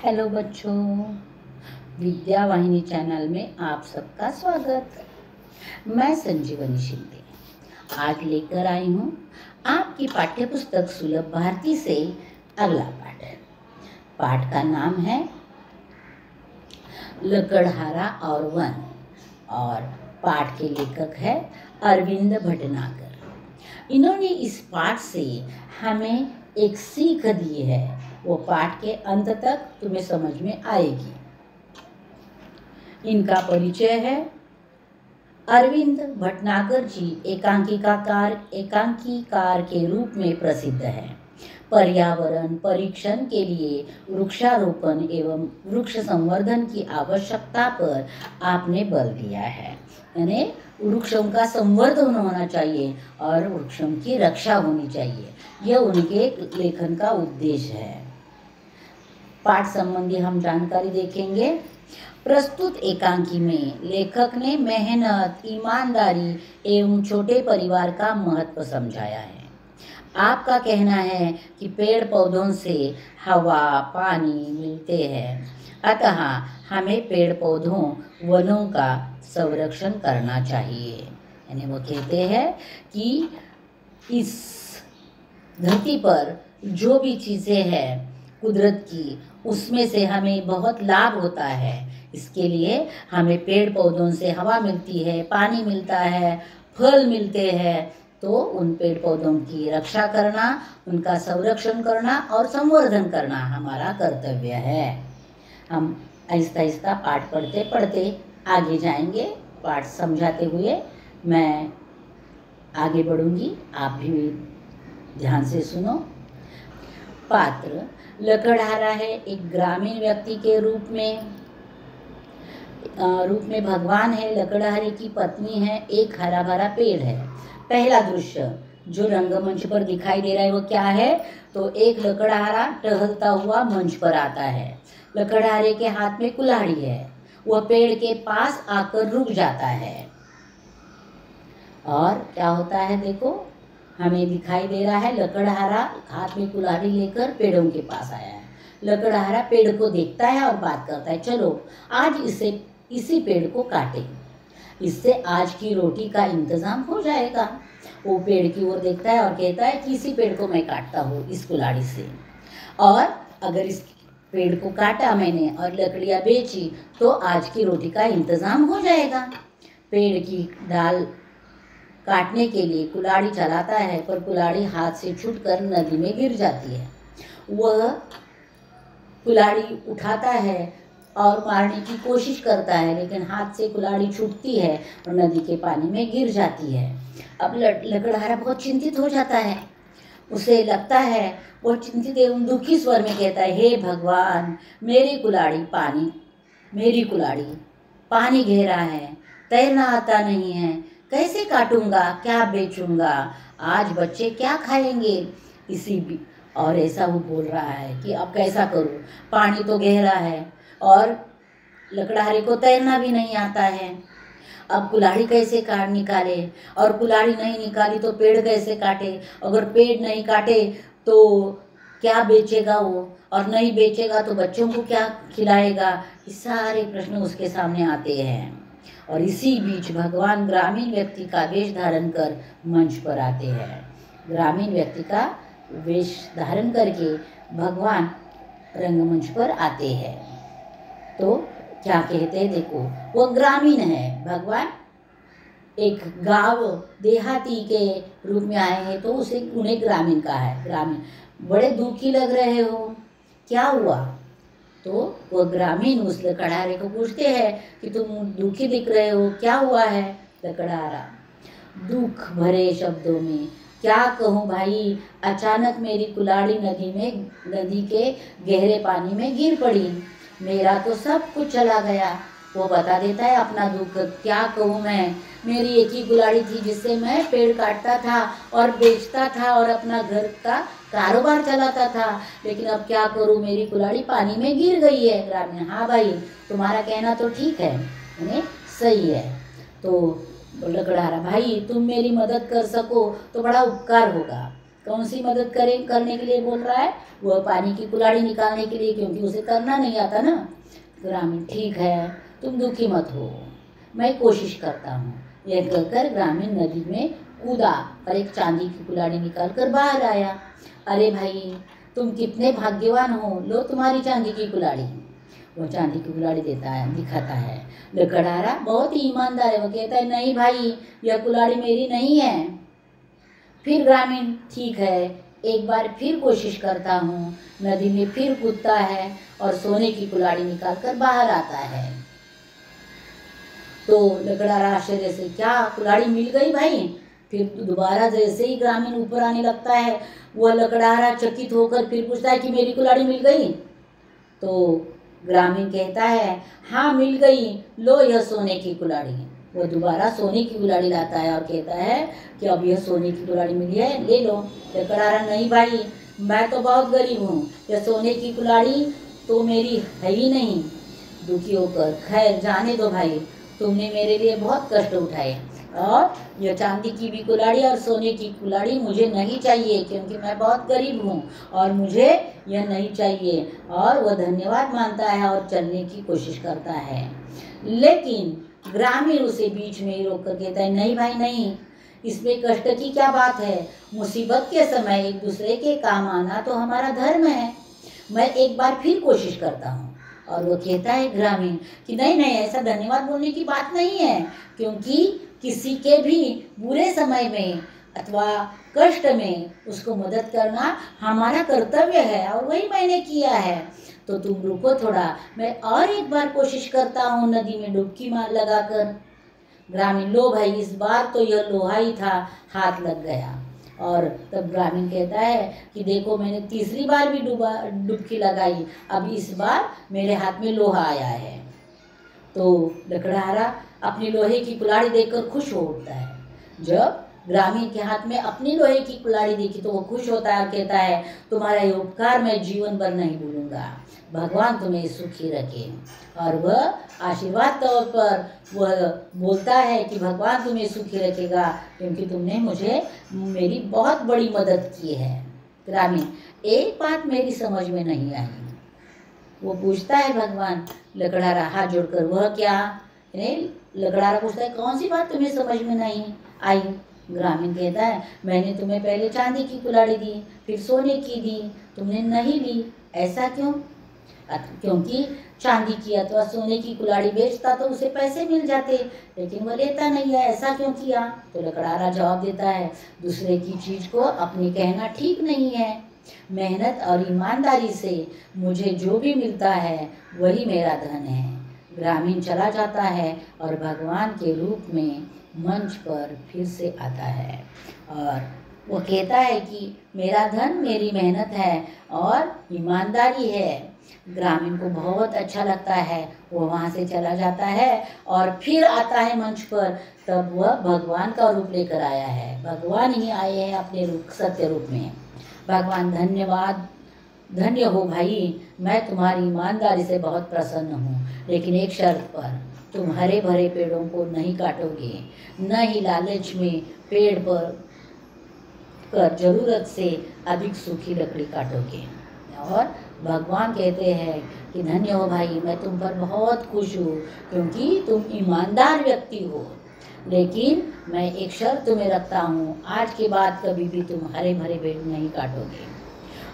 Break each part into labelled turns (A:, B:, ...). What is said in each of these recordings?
A: Hello बच्चों, विद्या वाहिनी channel में आप सबका स्वागत। मैं संजीवनी शिंदे आज लेकर आई हूँ आपकी पाठ्यपुस्तक सुलभ भारती से अगला पाठ। पाठ का नाम है लकड़हारा और वन और पाठ के लेखक है अरविंद भटनागर। इन्होंने इस पाठ से हमें एक सीख दी है, वो पाठ के अंत तक तुम्हें समझ में आएगी। इनका परिचय है। अरविंद भटनागर जी एकांकीकार के रूप में प्रसिद्ध हैं। पर्यावरण परीक्षण के लिए वृक्षारोपण एवं वृक्ष संवर्धन की आवश्यकता पर आपने बल दिया है। यानी वृक्षों का संवर्धन होना चाहिए और वृक्षों की रक्षा होनी चाहिए, यह उनके लेखन का उद्देश्य है। पाठ संबंधी हम जानकारी देखेंगे। प्रस्तुत एकांकी में लेखक ने मेहनत, ईमानदारी एवं छोटे परिवार का महत्व समझाया है। आपका कहना है कि पेड़ पौधों से हवा पानी मिलते हैं, अतः हमें पेड़ पौधों वनों का संरक्षण करना चाहिए। यानी वो कहते हैं कि इस धरती पर जो भी चीज़ें हैं कुदरत की, उसमें से हमें बहुत लाभ होता है। इसके लिए हमें पेड़ पौधों से हवा मिलती है, पानी मिलता है, फल मिलते हैं, तो उन पेड़ पौधों की रक्षा करना, उनका संरक्षण करना और संवर्धन करना हमारा कर्तव्य है। हम आहिस्ता आहिस्ता पाठ पढ़ते पढ़ते आगे जाएंगे। पाठ समझाते हुए मैं आगे बढ़ूंगी, आप भी ध्यान से सुनो। पात्र लकड़हारा है। एक ग्रामीण व्यक्ति के रूप में भगवान है। लकड़हारे की पत्नी है। एक हरा भरा पेड़ है। पहला दृश्य जो रंगमंच पर दिखाई दे रहा है वो क्या है, तो एक लकड़हारा टहलता हुआ मंच पर आता है। लकड़हारे के हाथ में कुल्हाड़ी है। वह पेड़ के पास आकर रुक जाता है और क्या होता है देखो, हमें दिखाई दे रहा है लकड़हारा हाथ में कुल्हाड़ी लेकर पेड़ों के पास आया है। लकड़हारा पेड़ को देखता है और बात करता है, चलो आज इसी पेड़ को काटें, इससे आज की रोटी का इंतजाम हो जाएगा। वो पेड़ की ओर देखता है और कहता है कि इसी पेड़ को मैं काटता हूँ इस कुल्हाड़ी से, और अगर इस पेड़ को काटा मैंने और लकड़ियाँ बेची तो आज की रोटी का इंतजाम हो जाएगा। पेड़ की डाल काटने के लिए कुल्हाड़ी चलाता है, पर कुल्हाड़ी हाथ से छूटकर नदी में गिर जाती है। वह कुल्हाड़ी उठाता है और मारने की कोशिश करता है, लेकिन हाथ से कुल्हाड़ी छूटती है और नदी के पानी में गिर जाती है। अब लकड़हारा बहुत चिंतित हो जाता है। उसे लगता है, वो चिंतित एवं दुखी स्वर में कहता है, हे भगवान, मेरी कुल्हाड़ी पानी घेरा है, तैरना आता नहीं है, कैसे काटूंगा, क्या बेचूंगा, आज बच्चे क्या खाएंगे। और ऐसा वो बोल रहा है कि अब कैसा करूं, पानी तो गहरा है और लकड़हारे को तैरना भी नहीं आता है। अब कुल्हाड़ी कैसे काट निकाले, और कुल्हाड़ी नहीं निकाली तो पेड़ कैसे काटे, अगर पेड़ नहीं काटे तो क्या बेचेगा वो, और नहीं बेचेगा तो बच्चों को क्या खिलाएगा। ये सारे प्रश्न उसके सामने आते हैं। और इसी बीच भगवान ग्रामीण व्यक्ति का वेश धारण कर मंच पर आते हैं। ग्रामीण व्यक्ति का वेश धारण करके भगवान रंगमंच पर आते हैं। तो क्या कहते हैं देखो, वो ग्रामीण है, भगवान एक गांव देहाती के रूप में आए हैं, तो उन्हें ग्रामीण का है। ग्रामीण बड़े दुखी लग रहे हो, क्या हुआ, तो वह ग्रामीण उस लकड़हारे को पूछते हैं कि तुम दुखी दिख रहे हो, क्या हुआ है। लकड़हारा दुख भरे शब्दों में, क्या कहूँ भाई, अचानक मेरी कुल्हाड़ी नदी के गहरे पानी में गिर पड़ी, मेरा तो सब कुछ चला गया। वो बता देता है अपना दुख, क्या कहूँ मैं, मेरी एक ही कुल्हाड़ी थी जिससे मैं पेड़ काटता था और बेचता था और अपना घर का कारोबार चलाता था, लेकिन अब क्या करूँ, मेरी कुल्हाड़ी पानी में गिर गई है। ग्रामीण, हाँ भाई तुम्हारा कहना तो ठीक है, सही है। तो लकड़हारा, भाई तुम मेरी मदद कर सको तो बड़ा उपकार होगा। कौन सी मदद करने के लिए बोल रहा है? वह पानी की कुल्हाड़ी निकालने के लिए, क्योंकि उसे करना नहीं आता ना। ग्रामीण, ठीक है, तुम दुखी मत हो, मैं कोशिश करता हूँ। यह कहकर ग्रामीण नदी में कूदा और एक चांदी की कुल्हाड़ी निकाल कर बाहर आया। अरे भाई, तुम कितने भाग्यवान हो, लो तुम्हारी चांदी की कुल्हाड़ी। वो चांदी की कुल्हाड़ी देता है, दिखाता है। लकड़हारा बहुत ही ईमानदार है, वो कहता है नहीं भाई, यह कुल्हाड़ी मेरी नहीं है। फिर ग्रामीण, ठीक है, एक बार फिर कोशिश करता हूँ। नदी में फिर कूदता है और सोने की कुल्हाड़ी निकाल कर बाहर आता है। तो लकड़हारा आश्चर्य से, क्या कुल्हाड़ी मिल गई भाई? फिर दोबारा जैसे ही ग्रामीण ऊपर आने लगता है, वह लकड़हारा चकित होकर फिर पूछता है कि मेरी कुल्हाड़ी मिल गई? तो ग्रामीण कहता है, हाँ मिल गई, लो यह सोने की कुल्हाड़ी। वो दोबारा सोने की कुल्हाड़ी लाता है और कहता है कि अब यह सोने की कुल्हाड़ी मिली है, ले लो। लकड़हारा, नहीं भाई, मैं तो बहुत गरीब हूँ, यह सोने की कुल्हाड़ी तो मेरी है ही नहीं। दुखी होकर, खैर जाने दो भाई, तुमने मेरे लिए बहुत कष्ट उठाए, और यह चांदी की भी कुल्हाड़ी और सोने की कुल्हाड़ी मुझे नहीं चाहिए, क्योंकि मैं बहुत गरीब हूँ और मुझे यह नहीं चाहिए। और वह धन्यवाद मानता है और चलने की कोशिश करता है, लेकिन ग्रामीण उसे बीच में ही रोक कर कहता है, नहीं भाई नहीं, इसमें कष्ट की क्या बात है? मुसीबत के समय एक दूसरे के काम आना तो हमारा धर्म है। मैं एक बार फिर कोशिश करता हूँ। और वो कहता है ग्रामीण कि नहीं नहीं, ऐसा धन्यवाद बोलने की बात नहीं है, क्योंकि किसी के भी बुरे समय में अथवा कष्ट में उसको मदद करना हमारा कर्तव्य है, और वही मैंने किया है। तो तुम रुको थोड़ा, मैं और एक बार कोशिश करता हूँ नदी में डुबकी मार लगाकर। ग्रामीण, लो भाई, इस बार तो यह लोहा ही था, हाथ लग गया। और तब ग्रामीण कहता है कि देखो, मैंने तीसरी बार भी डुबकी लगाई, अब इस बार मेरे हाथ में लोहा आया है। तो लकड़हारा अपनी लोहे की कुल्हाड़ी देखकर खुश हो उठता है। जब ग्रामीण के हाथ में अपनी लोहे की कुल्हाड़ी देखी तो वो खुश होता है और कहता है, तुम्हारा ये उपकार मैं जीवन भर नहीं भूलूंगा, भगवान तुम्हें सुखी रखे। और वह आशीर्वाद तौर पर वह बोलता है कि भगवान तुम्हें सुखी रखेगा, क्योंकि तुमने मुझे मेरी बहुत बड़ी मदद की है। ग्रामीण, एक बात मेरी समझ में नहीं आई। वो पूछता है भगवान, लकड़हारा हाथ जोड़कर, वह क्या? लकड़हारा पूछता है, कौन सी बात तुम्हें समझ में नहीं आई? ग्रामीण कहता है, मैंने तुम्हें पहले चांदी की कुल्हाड़ी दी, फिर सोने की दी, तुमने नहीं ली, ऐसा क्यों? क्योंकि चांदी की अथवा सोने की कुल्हाड़ी बेचता तो उसे पैसे मिल जाते, लेकिन वो लेता नहीं है, ऐसा क्यों किया? तो लकड़हारा जवाब देता है, दूसरे की चीज को अपनी कहना ठीक नहीं है। मेहनत और ईमानदारी से मुझे जो भी मिलता है वही मेरा धन है। ग्रामीण चला जाता है और भगवान के रूप में मंच पर फिर से आता है, और वो कहता है कि मेरा धन मेरी मेहनत है और ईमानदारी है। ग्रामीण को बहुत अच्छा लगता है, वो वहाँ से चला जाता है और फिर आता है मंच पर। तब वह भगवान का रूप लेकर आया है, भगवान ही आए हैं अपने रूप, सत्य रूप में। भगवान, धन्यवाद, धन्य हो भाई, मैं तुम्हारी ईमानदारी से बहुत प्रसन्न हूँ, लेकिन एक शर्त पर, तुम हरे भरे पेड़ों को नहीं काटोगे, न ही लालच में पेड़ पर जरूरत से अधिक सूखी लकड़ी काटोगे। और भगवान कहते हैं कि धन्य हो भाई, मैं तुम पर बहुत खुश हूँ, क्योंकि तुम ईमानदार व्यक्ति हो, लेकिन मैं एक शर्त तुम्हें रखता हूँ, आज के बाद कभी भी तुम हरे भरे पेड़ नहीं काटोगे,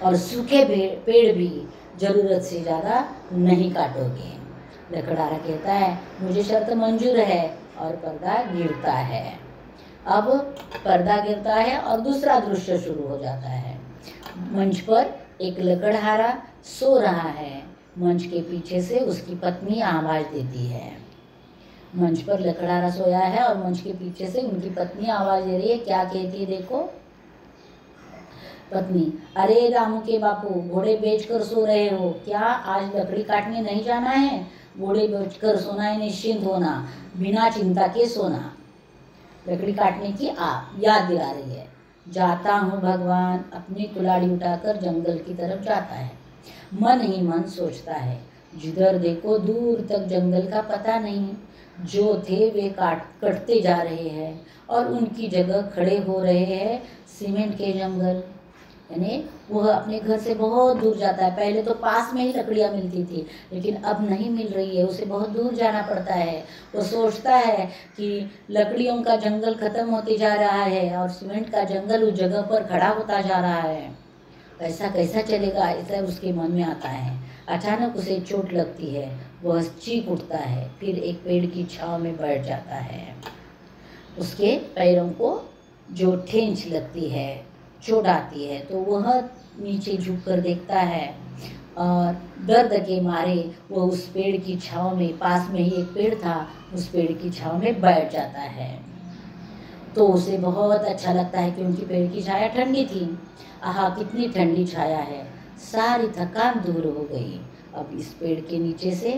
A: और सूखे पेड़ भी जरूरत से ज़्यादा नहीं काटोगे। लकड़हारा कहता है, मुझे शर्त मंजूर है, और पर्दा गिरता है। अब पर्दा गिरता है और दूसरा दृश्य शुरू हो जाता है। मंच पर एक लकड़हारा सो रहा है, मंच के पीछे से उसकी पत्नी आवाज देती है। मंच पर लकड़हारा सोया है और मंच के पीछे से उनकी पत्नी आवाज दे रही है। क्या कहती है देखो? पत्नी, अरे रामू के बापू, घोड़े बेचकर सो रहे हो क्या? आज लकड़ी काटने नहीं जाना है? घोड़े बेचकर सोना है, निश्चिंत होना, बिना चिंता के सोना। लकड़ी काटने की याद दिला रही है। जाता हूँ भगवान, अपनी कुल्हाड़ी उठाकर जंगल की तरफ जाता है। मन ही मन सोचता है, जिधर देखो दूर तक जंगल का पता नहीं, जो थे वे कटते जा रहे हैं और उनकी जगह खड़े हो रहे हैं सीमेंट के जंगल। यानी वह अपने घर से बहुत दूर जाता है। पहले तो पास में ही लकड़ियाँ मिलती थी, लेकिन अब नहीं मिल रही है, उसे बहुत दूर जाना पड़ता है। वो सोचता है कि लकड़ियों का जंगल खत्म होते जा रहा है और सीमेंट का जंगल उस जगह पर खड़ा होता जा रहा है। ऐसा कैसा चलेगा, ऐसा उसके मन में आता है। अचानक उसे चोट लगती है, वह चीख उठता है, फिर एक पेड़ की छांव में बैठ जाता है। उसके पैरों को जो ठेंच लगती है, चोट आती है, तो वह नीचे झुक कर देखता है और दर्द के मारे वह उस पेड़ की छांव में, पास में ही एक पेड़ था, उस पेड़ की छांव में बैठ जाता है। तो उसे बहुत अच्छा लगता है क्योंकि पेड़ की छाया ठंडी थी। आहा, कितनी ठंडी छाया है, सारी थकान दूर हो गई। अब इस पेड़ के नीचे से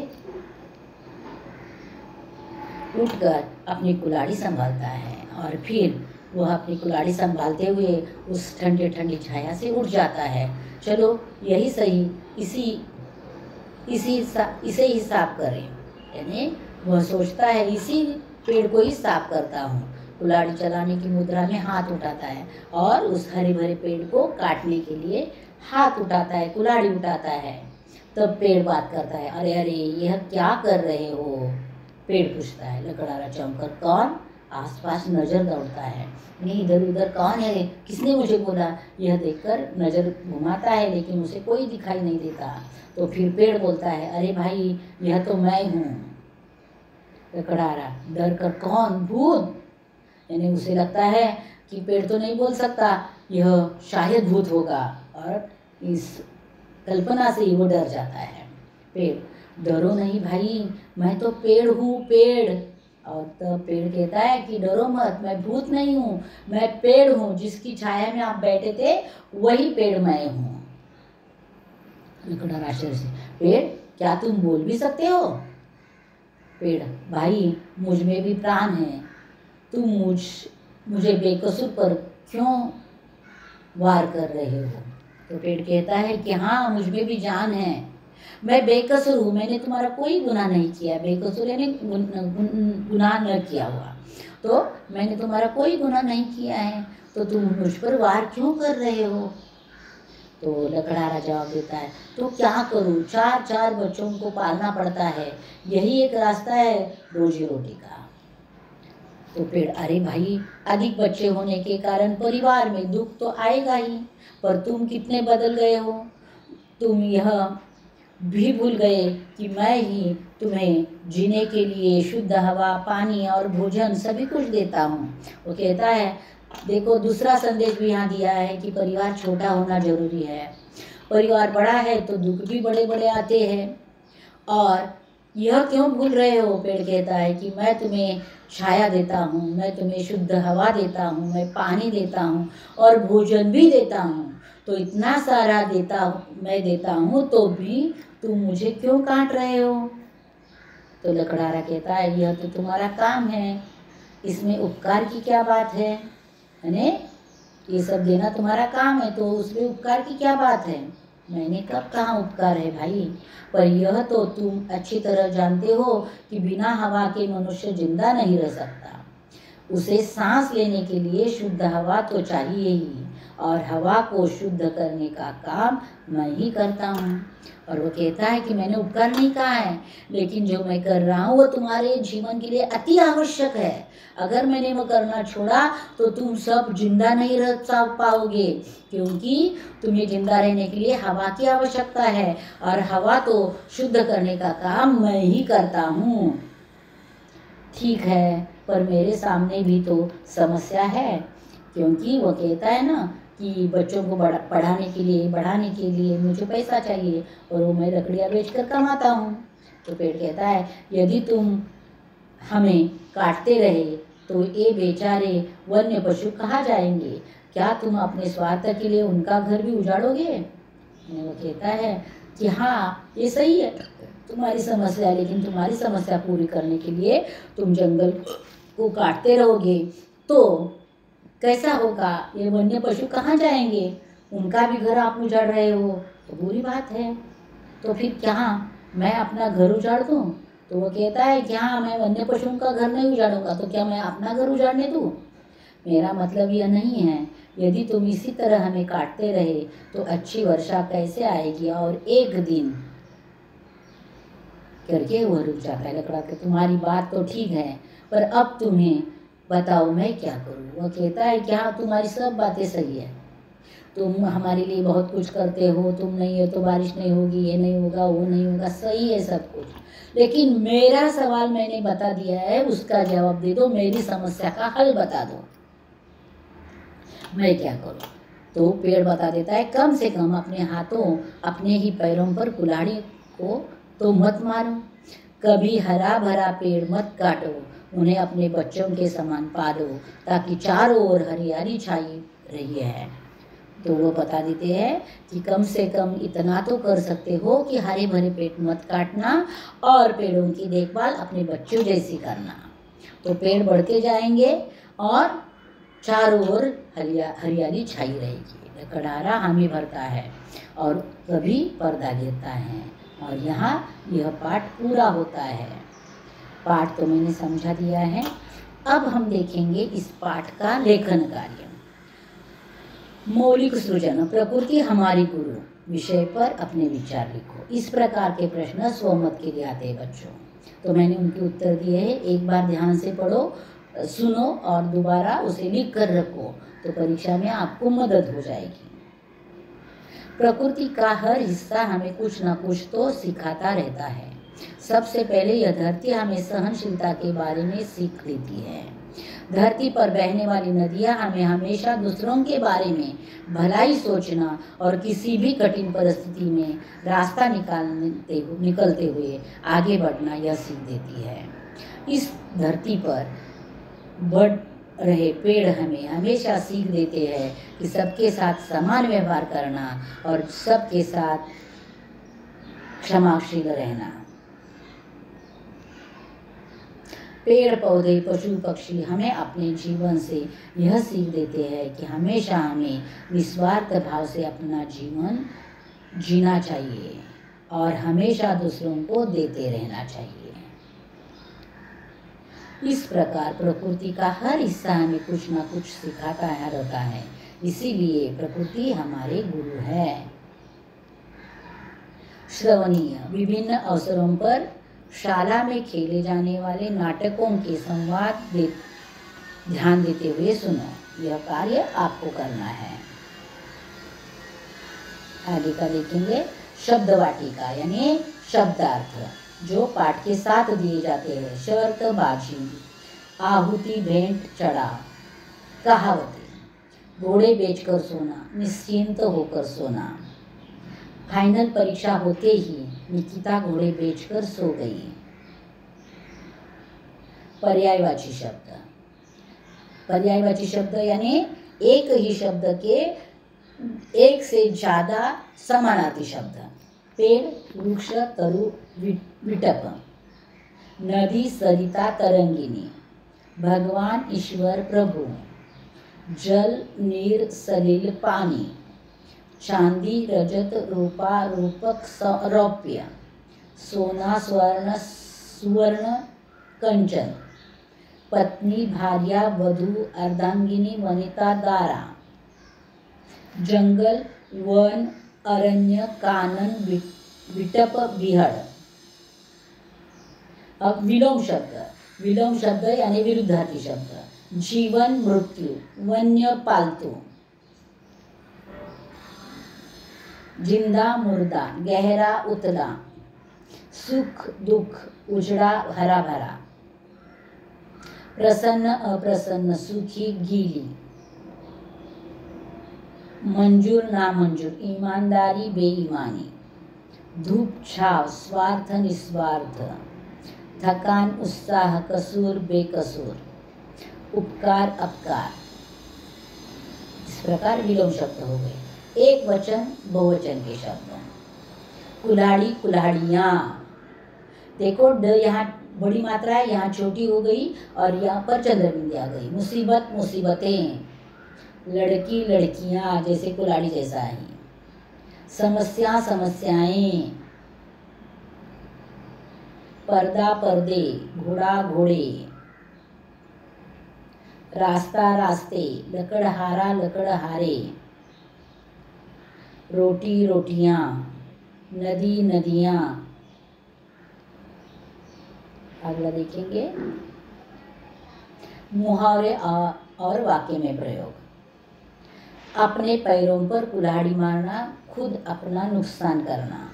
A: उठकर अपनी कुल्हाड़ी संभालता है और फिर वह अपनी कुल्हाड़ी संभालते हुए उस ठंडी ठंडी छाया से उठ जाता है। चलो यही सही, इसे ही साफ करें। यानी वह सोचता है इसी पेड़ को ही साफ करता हूँ। कुल्हाड़ी चलाने की मुद्रा में हाथ उठाता है और उस हरे भरे पेड़ को काटने के लिए हाथ उठाता है, कुल्हाड़ी उठाता है। तब पेड़ बात करता है, अरे अरे यह क्या कर रहे हो? पेड़ पूछता है। लकड़हारा चौंक कर, कौन? आसपास नजर दौड़ता है, नहीं इधर उधर कौन है, किसने मुझे बोला? यह देखकर नजर घुमाता है, लेकिन उसे कोई दिखाई नहीं देता। तो फिर पेड़ बोलता है, अरे भाई यह तो मैं हूँ। लकड़हारा डर कर, कौन? भूत? यानी उसे लगता है कि पेड़ तो नहीं बोल सकता, यह शायद भूत होगा, और इस कल्पना से ही वो डर जाता है। पेड़, डरो नहीं भाई, मैं तो पेड़ हूँ, पेड़। और तब पेड़ कहता है कि डरो मत, मैं भूत नहीं हूँ, मैं पेड़ हूँ, जिसकी छाया में आप बैठे थे वही पेड़ मैं हूँ। लकड़हारा आश्चर्य से, पेड़ क्या तुम बोल भी सकते हो? पेड़, भाई मुझ में भी प्राण है, तुम मुझे बेकसूर पर क्यों वार कर रहे हो? तो पेड़ कहता है कि हाँ, मुझ में भी जान है, मैं बेकसूर हूँ, मैंने तुम्हारा कोई गुनाह नहीं किया। बेकसूर यानी गुनाह न किया हुआ, तो मैंने तुम्हारा कोई गुनाह नहीं किया है, तो तुम मुझ पर वार क्यों कर रहे हो? तो लकड़हारा जवाब देता है, तो क्या करूँ, 4 बच्चों को पालना पड़ता है, यही एक रास्ता है रोजी रोटी का। तो पेड़, अरे भाई अधिक बच्चे होने के कारण परिवार में दुख तो आएगा ही, पर तुम कितने बदल गए हो, तुम यह भी भूल गए कि मैं ही तुम्हें जीने के लिए शुद्ध हवा, पानी और भोजन सभी कुछ देता हूँ। वो कहता है, देखो दूसरा संदेश भी यहाँ दिया है कि परिवार छोटा होना जरूरी है। परिवार बड़ा है तो दुख भी बड़े बड़े आते हैं। और यह क्यों भूल रहे हो? पेड़ कहता है कि मैं तुम्हें छाया देता हूँ, मैं तुम्हें शुद्ध हवा देता हूँ, मैं पानी देता हूँ और भोजन भी देता हूँ। तो इतना सारा मैं देता हूँ, तो भी तुम मुझे क्यों काट रहे हो? तो लकड़हारा कहता है, यह तो तुम्हारा काम है, इसमें उपकार की क्या बात है? यानी ये सब देना तुम्हारा काम है, तो उसमें उपकार की क्या बात है? मैंने कब कहा उपकार है भाई? पर यह तो तुम अच्छी तरह जानते हो कि बिना हवा के मनुष्य जिंदा नहीं रह सकता। उसे सांस लेने के लिए शुद्ध हवा तो चाहिए ही, और हवा को शुद्ध करने का काम मैं ही करता हूँ। और वो कहता है कि मैंने उपकार नहीं कहा है, लेकिन जो मैं कर रहा हूँ वो तुम्हारे जीवन के लिए अति आवश्यक है। अगर मैंने वो करना छोड़ा तो तुम सब जिंदा नहीं रह पाओगे, क्योंकि तुम्हें जिंदा रहने के लिए हवा की आवश्यकता है, और हवा तो शुद्ध करने का काम मैं ही करता हूँ। ठीक है, पर मेरे सामने भी तो समस्या है, क्योंकि वो कहता है ना कि बच्चों को बढ़ाने के लिए मुझे पैसा चाहिए, और वो मैं लकड़ियाँ बेचकर कमाता हूँ। तो पेड़ कहता है, यदि तुम हमें काटते रहे तो ये बेचारे वन्य पशु कहाँ जाएंगे? क्या तुम अपने स्वार्थ के लिए उनका घर भी उजाड़ोगे? वो कहता है कि हाँ, ये सही है तुम्हारी समस्या, लेकिन तुम्हारी समस्या पूरी करने के लिए तुम जंगल को काटते रहोगे तो कैसा होगा? ये वन्य पशु कहाँ जाएंगे? उनका भी घर आप उजाड़ रहे हो, तो बुरी बात है। तो फिर क्या मैं अपना घर उजाड़ दूँ? तो वो कहता है कि हाँ, मैं वन्य पशुओं का घर नहीं उजाड़ूंगा, तो क्या मैं अपना घर उजाड़ने दूँ? मेरा मतलब यह नहीं है, यदि तुम इसी तरह हमें काटते रहे तो अच्छी वर्षा कैसे आएगी। और एक दिन करके वह रुक जाता है लकड़ा के, तुम्हारी बात तो ठीक है, पर अब तुम्हें बताओ मैं क्या करूँ। वह कहता है कि हाँ, तुम्हारी सब बातें सही है, तुम हमारे लिए बहुत कुछ करते हो, तुम नहीं हो तो बारिश नहीं होगी, ये नहीं होगा, वो नहीं होगा, सही है सब कुछ, लेकिन मेरा सवाल मैंने बता दिया है, उसका जवाब दे दो, मेरी समस्या का हल बता दो, मैं क्या करूँ। तो पेड़ बता देता है, कम से कम अपने हाथों अपने ही पैरों पर कुल्हाड़ी को तो मत मारो, कभी हरा भरा पेड़ मत काटो, उन्हें अपने बच्चों के समान पालो, ताकि चारों ओर हरियाली छाई रही है। तो वो बता देते हैं कि कम से कम इतना तो कर सकते हो कि हरे भरे पेड़ मत काटना और पेड़ों की देखभाल अपने बच्चों जैसी करना। तो पेड़ बढ़ते जाएंगे और चारों ओर हरियाली छाई रहेगी। लकड़हारा हामी भरता है और कभी पर्दा गिरता है। और यहाँ यह पाठ पूरा होता है। पाठ तो मैंने समझा दिया है। अब हम देखेंगे इस पाठ का लेखन कार्य। मौलिक सृजन, प्रकृति हमारी गुरु विषय पर अपने विचार लिखो। इस प्रकार के प्रश्न स्वमत के लिए आते हैं बच्चों। तो मैंने उनके उत्तर दिए हैं, एक बार ध्यान से पढ़ो, सुनो और दोबारा उसे लिख कर रखो, तो परीक्षा में आपको मदद हो जाएगी। प्रकृति का हर हिस्सा हमें कुछ न कुछ तो सिखाता रहता है। सबसे पहले यह धरती हमें सहनशीलता के बारे में सीख देती है। धरती पर बहने वाली नदियां हमें हमेशा दूसरों के बारे में भलाई सोचना और किसी भी कठिन परिस्थिति में रास्ता निकलते हुए आगे बढ़ना यह सीख देती है। इस धरती पर बढ़ रहे पेड़ हमें हमेशा सीख देते हैं कि सबके साथ समान व्यवहार करना और सबके साथ क्षमाशील रहना। पेड़ पौधे पशु पक्षी हमें अपने जीवन से यह सीख देते हैं कि हमेशा हमें निस्वार्थ भाव से अपना जीवन जीना चाहिए और हमेशा दूसरों को देते रहना चाहिए। इस प्रकार प्रकृति का हर हिस्सा हमें कुछ न कुछ सिखाता रहता है, इसीलिए प्रकृति हमारे गुरु है। श्रवणीय, विभिन्न अवसरों पर शाला में खेले जाने वाले नाटकों के संवाद ध्यान देते हुए सुनो। यह कार्य आपको करना है। आगे का देखेंगे शब्द वाटिका यानी शब्दार्थ, जो पाठ के साथ दिए जाते हैं। शर्त बाजी, आहुति भेंट चढ़ा, कहावतें, घोड़े बेचकर सोना, निश्चिंत होकर सोना। फाइनल परीक्षा होते ही निकिता घोड़े बेचकर सो गई। पर्यायवाची शब्द, पर्यायवाची शब्द यानी एक ही शब्द के एक से ज्यादा समानार्थी शब्द। पेड़, वृक्ष, तरु, विटप, नदी, सरिता, तरंगिनी, भगवान, ईश्वर, प्रभु, जल, नीर, सलिल, पानी, चांदी, रजत, रूपा, रूपक, रौप्य, सोना, स्वर्ण, सुवर्ण, कंचन, पत्नी, भार्या, वधू, अर्धांगिनी, वनिता, दारा, जंगल, वन, अरण्य, कानन, विटप, बिहड़। अब विलोम शब्द, विलोम शब्द यानी विरुद्धार्थी शब्द। जीवन, मृत्यु, वन्य, पालतू, जिंदा, मुर्दा, गहरा, उतला, सुख, दुख, उजड़ा, हरा भरा, प्रसन्न, अप्रसन्न, सुखी, गीली, मंजूर, नामंजूर, ईमानदारी, बेईमानी, धूप, छाव, स्वार्थ, निस्वार्थ, थकान, उत्साह, कसूर, बेकसूर, उपकार, अपकार। इस प्रकार विलोम शब्द हो गए। एक वचन बहुवचन के शब्द, कुल्हाड़ी, कुल्हाड़ियाँ। देखो ड यहाँ बड़ी मात्रा है, यहाँ छोटी हो गई और यहाँ पर चंद्रबिंदी आ गई। मुसीबत, मुसीबतें, लड़की, लड़कियाँ, जैसे कुल्हाड़ी जैसा है। समस्या, समस्याएं, पर्दा, पर्दे, घोड़ा, घोड़े, रास्ता रास्ते, लकड़हारा लकड़हारे, रोटी रोटियां, नदी नदियां। अगला देखेंगे मुहावरे और वाक्य में प्रयोग। अपने पैरों पर कुल्हाड़ी मारना, खुद अपना नुकसान करना।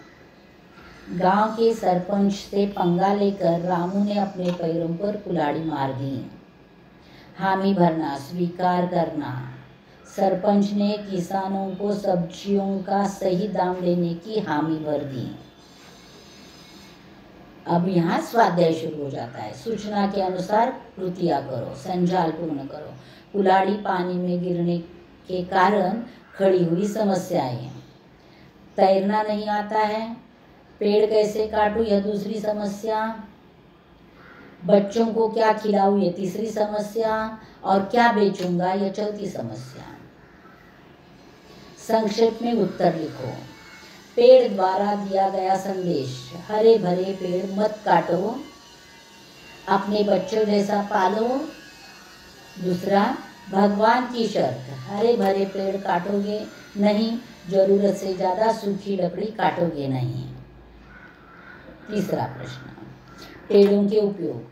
A: गांव के सरपंच से पंगा लेकर रामू ने अपने पैरों पर कुल्हाड़ी मार दी। हामी भरना, स्वीकार करना। सरपंच ने किसानों को सब्जियों का सही दाम देने की हामी भर दी। अब यहाँ स्वाध्याय शुरू हो जाता है। सूचना के अनुसार कृतियाँ करो, संजाल पूर्ण करो। कुल्हाड़ी पानी में गिरने के कारण खड़ी हुई समस्याएं। तैरना नहीं आता है, पेड़ कैसे काटूं, यह दूसरी समस्या। बच्चों को क्या खिलाऊं, यह तीसरी समस्या। और क्या बेचूंगा, यह चौथी समस्या। संक्षेप में उत्तर लिखो। पेड़ द्वारा दिया गया संदेश, हरे भरे पेड़ मत काटो, अपने बच्चों जैसा पालो। दूसरा, भगवान की शर्त, हरे भरे पेड़ काटोगे नहीं, जरूरत से ज़्यादा सूखी लकड़ी काटोगे नहीं। तीसरा प्रश्न, पेड़ों के उपयोग,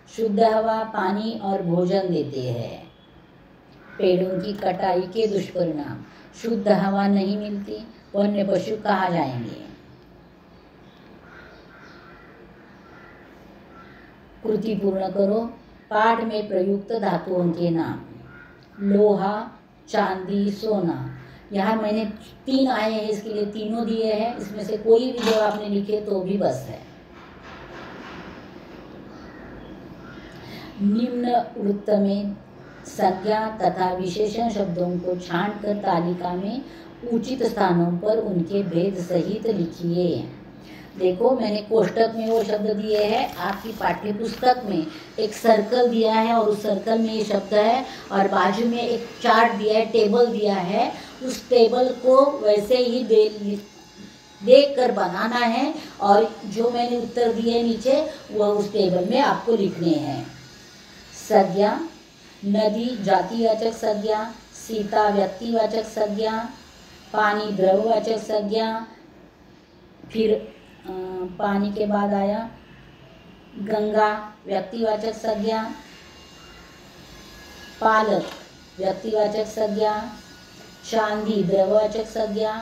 A: शुद्ध हवा, पानी और भोजन देते हैं। पेड़ों की कटाई के दुष्परिणाम, शुद्ध हवा नहीं मिलती, वन्य पशु कहाँ जाएंगे। कृति पूर्ण करो। पाठ में प्रयुक्त धातुओं के नाम, लोहा, चांदी, सोना। यहाँ मैंने 3 आए हैं, इसके लिए तीनों दिए हैं। इसमें से कोई भी जो आपने लिखे तो भी बस है। निम्न वृत्त में संज्ञा तथा विशेषण शब्दों को छांटकर तालिका में उचित स्थानों पर उनके भेद सहित लिखिए। देखो, मैंने कोष्टक में वो शब्द दिए हैं, आपकी पाठ्य पुस्तक में एक सर्कल दिया है और उस सर्कल में ये शब्द है, और बाजू में एक चार्ट दिया है, टेबल दिया है। उस टेबल को वैसे ही देख कर बनाना है, और जो मैंने उत्तर दिए नीचे वह उस टेबल में आपको लिखने हैं। संज्ञा, नदी जातिवाचक संज्ञा, सीता व्यक्तिवाचक संज्ञा, पानी द्रव्यवाचक संज्ञा, फिर पानी के बाद आया गंगा व्यक्तिवाचक संज्ञा, पालक व्यक्तिवाचक संज्ञा, चांदी द्रव्यवाचक संज्ञा,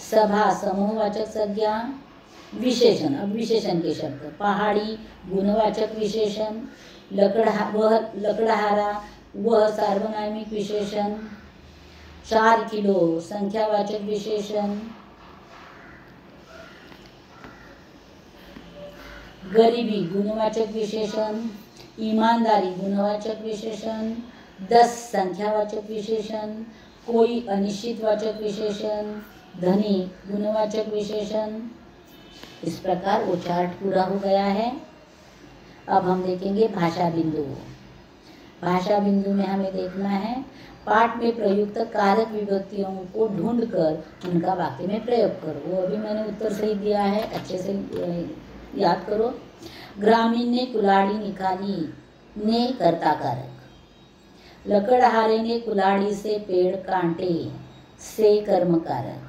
A: सभा समूहवाचक संज्ञा, विशेषण। अब विशेषण के शब्द, पहाड़ी गुणवाचक विशेषण, लकड़हारा वह सार्वनामिक विशेषण, 4 किलो संख्यावाचक विशेषण, गरीबी गुणवाचक विशेषण, ईमानदारी गुणवाचक विशेषण, 10 संख्यावाचक विशेषण, कोई अनिश्चितवाचक विशेषण, धनी गुणवाचक विशेषण। इस प्रकार वो चार्ट पूरा हो गया है। अब हम देखेंगे भाषा बिंदु। भाषा बिंदु में हमें देखना है पाठ में प्रयुक्त कारक विभक्तियों को ढूंढकर उनका वाक्य में प्रयोग करो। वो अभी मैंने उत्तर सही दिया है, अच्छे से याद करो। ग्रामीण ने कुल्हाड़ी निकाली, ने कर्ता कारक। लकड़हारे ने कुल्हाड़ी से पेड़ काटे, से कर्म कारक।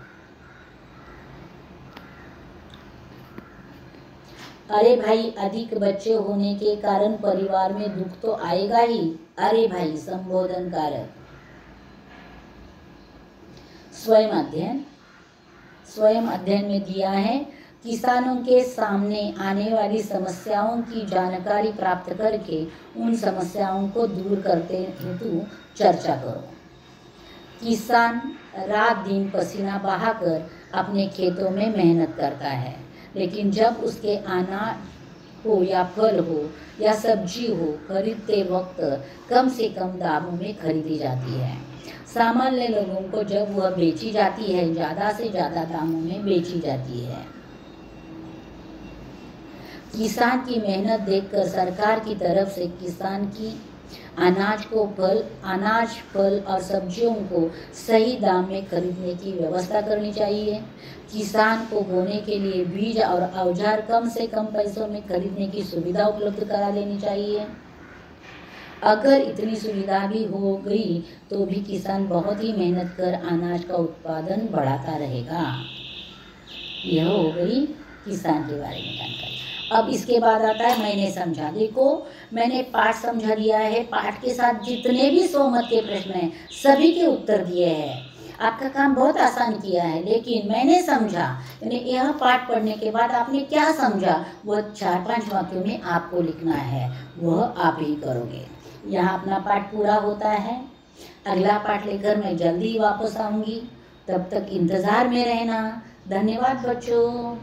A: अरे भाई, अधिक बच्चे होने के कारण परिवार में दुख तो आएगा ही, अरे भाई संबोधन कारक। स्वयं अध्ययन में दिया है, किसानों के सामने आने वाली समस्याओं की जानकारी प्राप्त करके उन समस्याओं को दूर करते हेतु चर्चा करो। किसान रात दिन पसीना बहाकर अपने खेतों में मेहनत करता है, लेकिन जब उसके अनाज हो या फल हो या सब्जी हो, खरीदते वक्त कम से कम दामों में खरीदी जाती है। सामान्य लोगों को जब वह बेची जाती है, ज़्यादा से ज़्यादा दामों में बेची जाती है। किसान की मेहनत देखकर सरकार की तरफ से किसान की अनाज, फल और सब्जियों को सही दाम में खरीदने की व्यवस्था करनी चाहिए। किसान को बोने के लिए बीज और औजार कम से कम पैसों में खरीदने की सुविधा उपलब्ध करा देनी चाहिए। अगर इतनी सुविधा भी हो गई तो भी किसान बहुत ही मेहनत कर अनाज का उत्पादन बढ़ाता रहेगा। यह हो गई किसान के बारे में जानकारी। अब इसके बाद आता है मैंने समझा। देखो मैंने पाठ समझा दिया है, पाठ के साथ जितने भी 100 मत के प्रश्न हैं सभी के उत्तर दिए हैं। आपका काम बहुत आसान किया है, लेकिन मैंने समझा यानी यह पाठ पढ़ने के बाद आपने क्या समझा वह 4-5 वाक्यों में आपको लिखना है, वह आप ही करोगे। यहाँ अपना पाठ पूरा होता है। अगला पाठ लेकर मैं जल्दी वापस आऊँगी, तब तक इंतज़ार में रहना। धन्यवाद बच्चों।